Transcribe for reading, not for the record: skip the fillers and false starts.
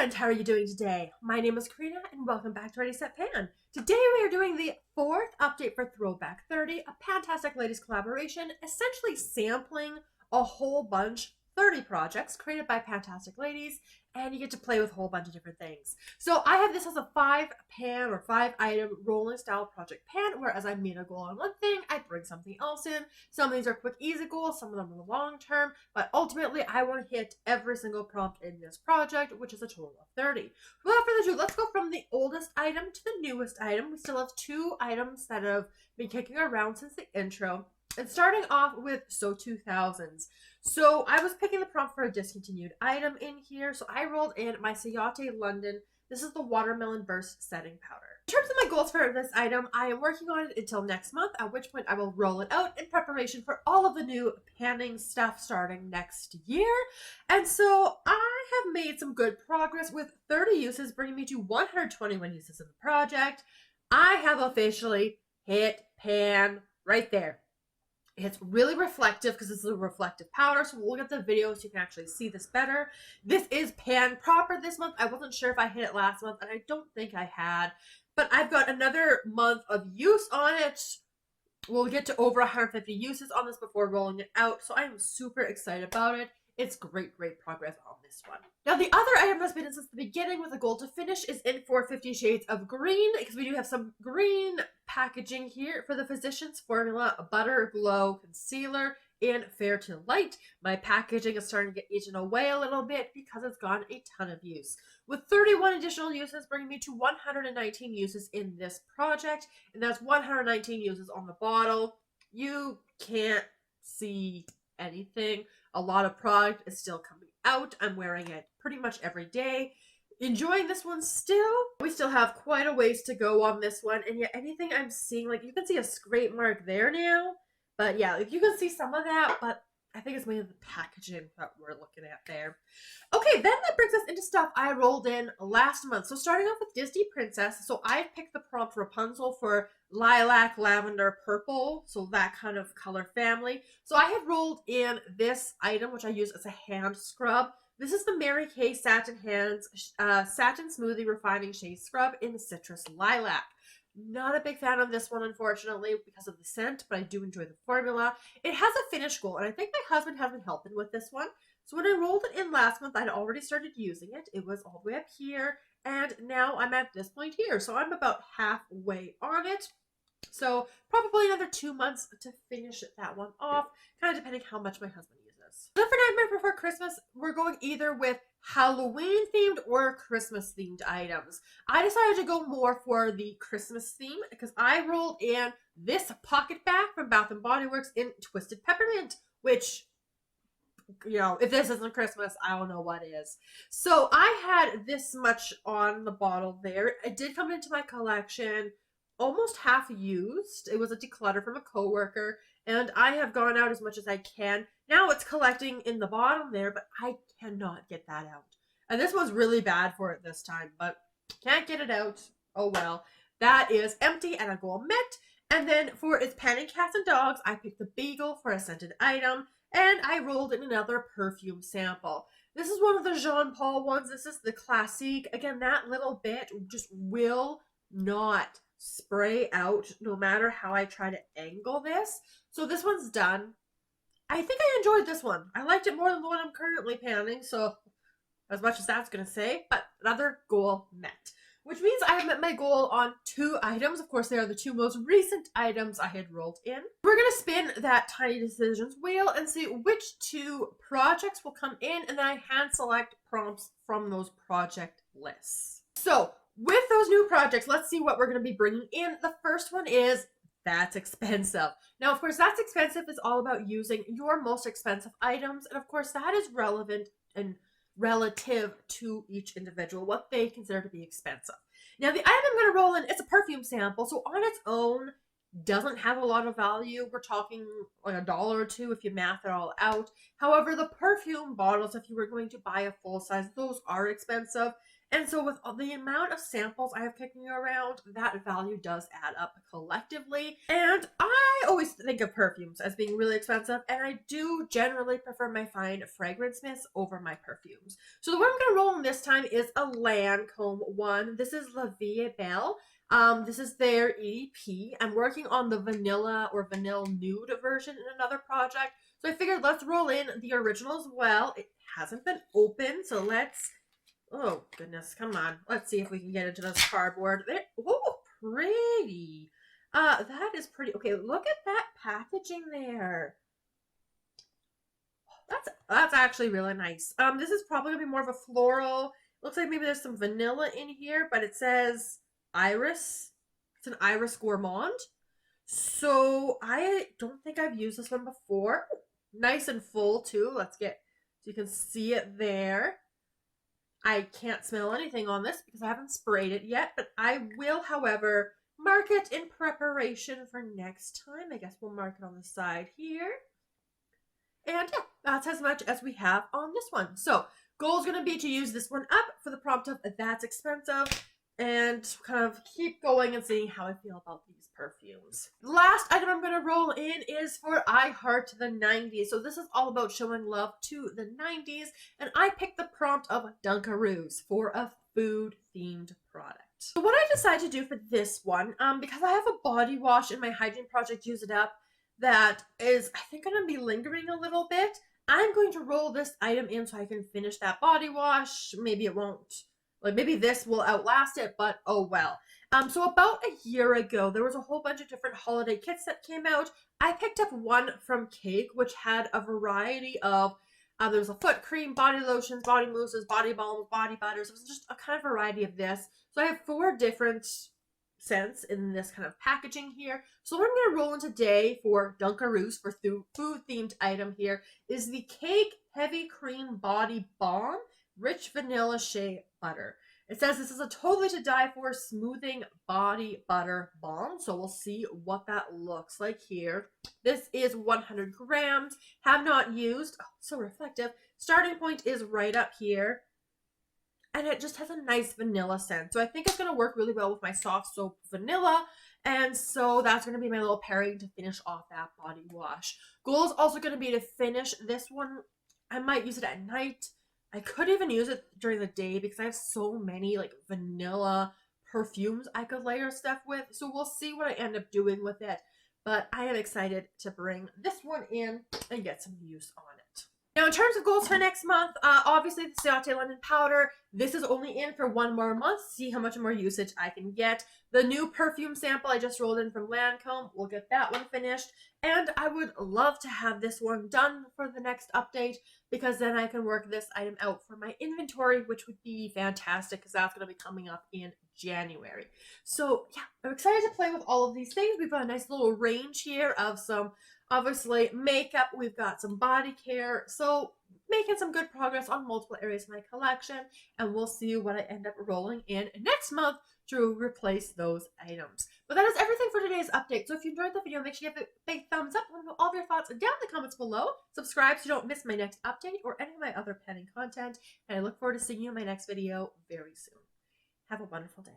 friends, how are you doing today? My name is Karina and welcome back to Ready Set Pan. Today we are doing the fourth update for Throwback 30, a PANtastic Ladies collaboration, essentially sampling a whole bunch, 30 projects created by PANtastic Ladies, and you get to play with a whole bunch of different things. So I have this as a 5-pan or 5-item rolling style project pan, whereas I made a goal on one thing, I bring something else in. Some of these are quick, easy goals, some of them are long term, but ultimately I want to hit every single prompt in this project, which is a total of 30. Without further ado, let's go from the oldest item to the newest item. We still have 2 items that have been kicking around since the intro. And starting off with So 2000s. So I was picking the prompt for a discontinued item in here. So I rolled in my Ciate London. This is the Watermelon Burst Setting Powder. In terms of my goals for this item, I am working on it until next month, at which point I will roll it out in preparation for all of the new panning stuff starting next year. And so I have made some good progress with 30 uses, bringing me to 121 uses in the project. I have officially hit pan right there. It's really reflective because this is a reflective powder, so we'll look at the video so you can actually see this better. This is pan proper this month. I wasn't sure if I hit it last month, and I don't think I had. But I've got another month of use on it. We'll get to over 150 uses on this before rolling it out, so I am super excited about it. It's great progress on this one. Now, the other item that's been in since the beginning with a goal to finish is in 450 Shades of Green, because we do have some green packaging here for the Physicians Formula Butter Glow Concealer in Fair to Light. My packaging is starting to get eaten away a little bit because it's gotten a ton of use. With 31 additional uses, bringing me to 119 uses in this project, and that's 119 uses on the bottle. You can't see anything. A lot of product is still coming out. I'm wearing it pretty much every day. Enjoying this one still. We still have quite a ways to go on this one, and yet anything I'm seeing, like you can see a scrape mark there now, but yeah, like you can see some of that, but I think it's mainly the packaging that we're looking at there. Okay, then that brings us into stuff I rolled in last month. So starting off with Disney Princess, so I picked the prompt Rapunzel for lilac, lavender, purple, so that kind of color family. So I had rolled in this item, which I use as a hand scrub. This is the Mary Kay Satin Satin Smoothie Refining Shea Scrub in Citrus Lilac. Not a big fan of this one, unfortunately, because of the scent, but I do enjoy the formula. It has a finish goal, and I think my husband has been helping with this one. So when I rolled it in last month, I'd already started using it. It was all the way up here, and now I'm at this point here. So I'm about halfway on it. So probably another 2 months to finish that one off, kind of depending how much my husband uses. Then for Nightmare Before Christmas, we're going either with Halloween themed or Christmas themed items. I decided to go more for the Christmas theme because I rolled in this pocket bag from Bath & Body Works in Twisted Peppermint, which, you know, if this isn't Christmas, I don't know what is. So I had this much on the bottle there. It did come into my collection almost half used. It was a declutter from a coworker, and I have gone out as much as I can. Now it's collecting in the bottom there, but I cannot get that out. And this one's really bad for it this time, but can't get it out. Oh well. That is empty and a goal met. And then for its panning cats and dogs, I picked the Beagle for a scented item, and I rolled in another perfume sample. This is one of the Jean Paul ones. This is the Classique. Again, that little bit just will not spray out no matter how I try to angle this. So this one's done. I think I enjoyed this one. I liked it more than the one I'm currently panning, so as much as that's going to say, but another goal met. Which means I have met my goal on 2 items. Of course, they are the 2 most recent items I had rolled in. We're going to spin that Tiny Decisions wheel and see which 2 projects will come in, and then I hand select prompts from those project lists. So with those new projects, let's see what we're going to be bringing in. The first one is That's Expensive. Now, of course, That's Expensive is all about using your most expensive items. And of course, that is relevant and relative to each individual, what they consider to be expensive. Now, the item I'm going to roll in, it's a perfume sample. So on its own, doesn't have a lot of value. We're talking like $1 or $2 if you math it all out. However, the perfume bottles, if you were going to buy a full size, those are expensive. And so with all the amount of samples I have kicking around, that value does add up collectively. And I always think of perfumes as being really expensive, and I do generally prefer my fine fragrance mists over my perfumes. So the one I'm going to roll in this time is a Lancome one. This is La Vie Belle. This is their EDP. I'm working on the vanilla or vanilla nude version in another project. So I figured let's roll in the original as well. It hasn't been opened, so let's... Oh, goodness. Come on. Let's see if we can get into this cardboard. Oh, pretty. That is pretty. Okay, look at that packaging there. That's actually really nice. This is probably going to be more of a floral. Looks like maybe there's some vanilla in here, but it says iris. It's an iris gourmand. So I don't think I've used this one before. Nice and full, too. Let's get, so you can see it there. I can't smell anything on this because I haven't sprayed it yet, but I will, however, mark it in preparation for next time. I guess we'll mark it on the side here. And yeah, that's as much as we have on this one. So, goal is going to be to use this one up for the prompt of that's expensive and kind of keep going and seeing how I feel about these perfumes. The last item I'm going to roll in is for I Heart the 90s. So this is all about showing love to the 90s, and I picked the prompt of Dunkaroos for a food-themed product. So what I decided to do for this one, because I have a body wash in my hygiene project, Use It Up, that is, I think, going to be lingering a little bit. I'm going to roll this item in so I can finish that body wash. Maybe it won't. Like, maybe this will outlast it, but oh well. So about a year ago, there was a whole bunch of different holiday kits that came out. I picked up one from Cake, which had a variety of, there was a foot cream, body lotions, body mousses, body balms, body butters. It was just a kind of variety of this. So I have 4 different scents in this kind of packaging here. So what I'm going to roll in today for Dunkaroos, for food-themed item here, is the Cake Heavy Cream Body Balm, Rich Vanilla Shea Butter. It says this is a totally to die for smoothing body butter balm. So we'll see what that looks like here. This is 100 grams. Have not used. Oh, so reflective. Starting point is right up here. And it just has a nice vanilla scent. So I think it's going to work really well with my soft soap vanilla. And so that's going to be my little pairing to finish off that body wash. Goal is also going to be to finish this one. I might use it at night. I could even use it during the day because I have so many like vanilla perfumes I could layer stuff with. So we'll see what I end up doing with it. But I am excited to bring this one in and get some use on it. Now, in terms of goals for next month, obviously the Ciate London Powder. This is only in for 1 more month. See how much more usage I can get. The new perfume sample I just rolled in from Lancome. We'll get that one finished. And I would love to have this one done for the next update because then I can work this item out for my inventory, which would be fantastic because that's going to be coming up in January. So yeah, I'm excited to play with all of these things. We've got a nice little range here of some, obviously, makeup. We've got some body care. So making some good progress on multiple areas of my collection, and we'll see what I end up rolling in next month to replace those items. But that is everything for today's update. So if you enjoyed the video, make sure you give it a big thumbs up. Let me know all of your thoughts down in the comments below. Subscribe so you don't miss my next update or any of my other penning content. And I look forward to seeing you in my next video very soon. Have a wonderful day.